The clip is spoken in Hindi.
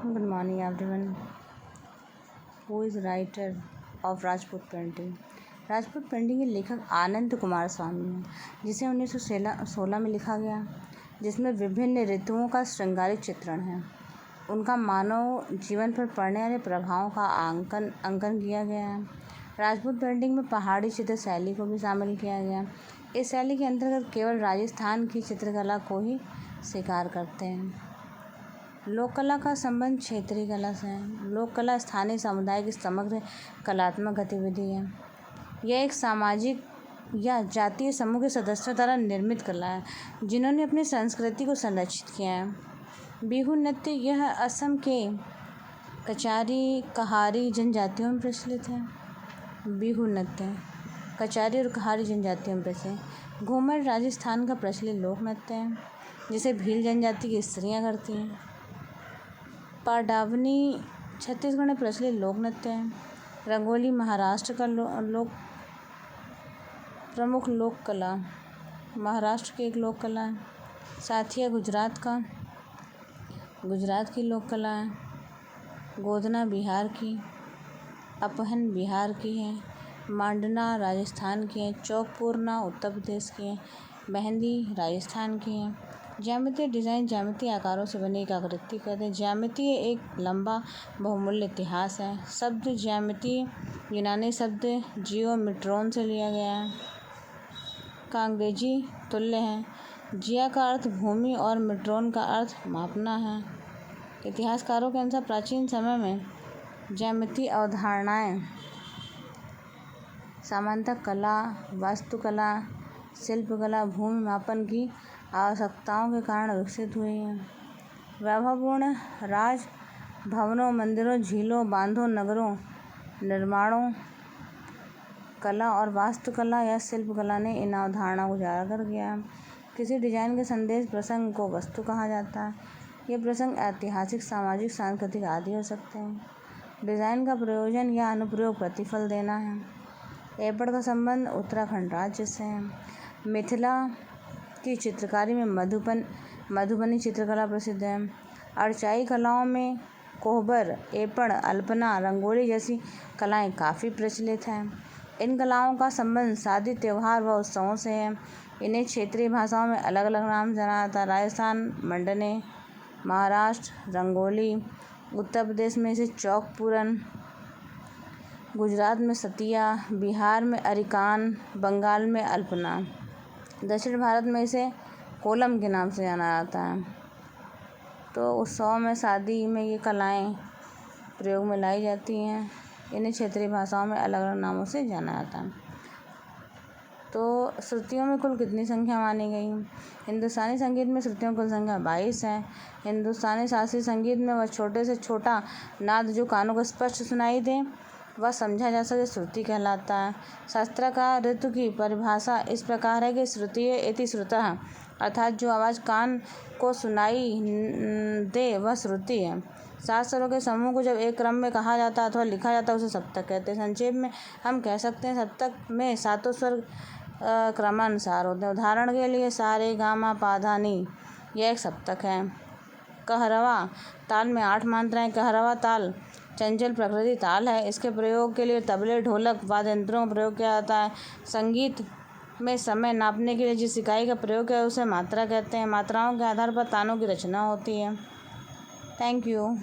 Good morning, everyone. Who is writer of Rajput painting? Rajput painting के लेखक आनंद कुमार स्वामी हैं, जिसे 1916 में लिखा गया, जिसमें विभिन्न ऋतुओं का श्रृंगारिक चित्रण है। उनका मानव जीवन पर पड़ने वाले प्रभावों का अंकन किया गया है। राजपूत पेंटिंग में पहाड़ी चित्र शैली को भी शामिल किया गया। इस शैली के अंतर्गत केवल राजस्थान की चित्रकला को ही स्वीकार करते हैं। लोक कला का संबंध क्षेत्रीय कला से है। लोक कला स्थानीय समुदाय की समग्र कलात्मक गतिविधि है। यह एक सामाजिक या जातीय समूह के सदस्यों द्वारा निर्मित कला है, जिन्होंने अपनी संस्कृति को संरक्षित किया है। बिहू नृत्य यह असम के कचारी कहारी जनजातियों में प्रचलित है। बिहू नृत्य कचारी और कहारी जनजातियों में प्रचलित। घूमर राजस्थान का प्रचलित लोक नृत्य है, जिसे भील जनजाति की स्त्रियां करती हैं। पाडावनी छत्तीसगढ़ में प्रचलित लोक नृत्य है। रंगोली महाराष्ट्र का प्रमुख लोक कला महाराष्ट्र की एक लोक कला है। साथिया गुजरात की लोक कला है। गोदना बिहार की, अपहन बिहार की है। मांडना राजस्थान की है। चौकपूरना उत्तर प्रदेश की है। मेहंदी राजस्थान की है। ज्यामितीय डिज़ाइन ज्यामितीय आकारों से बनी एक आकृति कहते हैं। ज्यामितीय एक लंबा बहुमूल्य इतिहास है। शब्द ज्यामितीय यूनानी शब्द जियोमेट्रॉन से लिया गया है, का अंग्रेजी तुल्य है। जिया का अर्थ भूमि और मेट्रोन का अर्थ मापना है। इतिहासकारों के अनुसार प्राचीन समय में ज्यामितीय अवधारणाएं सामान्यतः कला, वास्तुकला, शिल्पकला, भूमि मापन की आवश्यकताओं के कारण विकसित हुई हैं। वैभवपूर्ण राज भवनों, मंदिरों, झीलों, बांधों, नगरों, निर्माणों, कला और वास्तुकला या शिल्पकला ने इन अवधारणाओं को उजागर किया है। किसी डिजाइन के संदेश प्रसंग को वस्तु कहा जाता है। ये प्रसंग ऐतिहासिक, सामाजिक, सांस्कृतिक आदि हो सकते हैं। डिज़ाइन का प्रयोजन या अनुप्रयोग प्रतिफल देना है। एपड़ का संबंध उत्तराखंड राज्य से है। मिथिला की चित्रकारी में मधुबनी चित्रकला प्रसिद्ध है। अर्चाई कलाओं में कोहबर, एपड़, अल्पना, रंगोली जैसी कलाएं काफ़ी प्रचलित हैं। इन कलाओं का संबंध शादी, त्योहार व उत्सवों से है। इन्हें क्षेत्रीय भाषाओं में अलग अलग नाम जाना जाता है। राजस्थान मंडने, महाराष्ट्र रंगोली, उत्तर प्रदेश में इसे चौकपूरन, गुजरात में सतिया, बिहार में अरिकान, बंगाल में अल्पना, दक्षिण भारत में इसे कोलम के नाम से जाना जाता है। तो उत्सव में, शादी में ये कलाएं प्रयोग में लाई जाती हैं। इन्हें क्षेत्रीय भाषाओं में अलग अलग नामों से जाना जाता है। तो श्रुतियों में कुल कितनी संख्या मानी गई? हिंदुस्तानी संगीत में श्रुतियों की कुल संख्या 22 है। हिंदुस्तानी शास्त्रीय संगीत में वह छोटे से छोटा नाद जो कानों को स्पष्ट सुनाई दे वह समझा जा सके श्रुति कहलाता है। शास्त्रकार ऋतु की परिभाषा इस प्रकार है कि श्रुतिये इति श्रुतः, अर्थात जो आवाज़ कान को सुनाई दे वह श्रुति है। सात स्वरों के समूह को जब एक क्रम में कहा जाता है अथवा लिखा जाता है उसे सप्तक कहते हैं। संक्षेप में हम कह सकते हैं सप्तक में सातों स्वर क्रमानुसार होते हैं। उदाहरण के लिए सा रे गा मा पा धा नी, यह एक सप्तक है। कहरवा ताल में 8 मात्राएं। कहरवा ताल चंचल प्रकृति ताल है। इसके प्रयोग के लिए तबले, ढोलक, वाद्य यंत्रों का प्रयोग किया जाता है। संगीत में समय नापने के लिए जिस इकाई का प्रयोग है उसे मात्रा कहते हैं। मात्राओं के आधार पर तानों की रचना होती है। Thank you.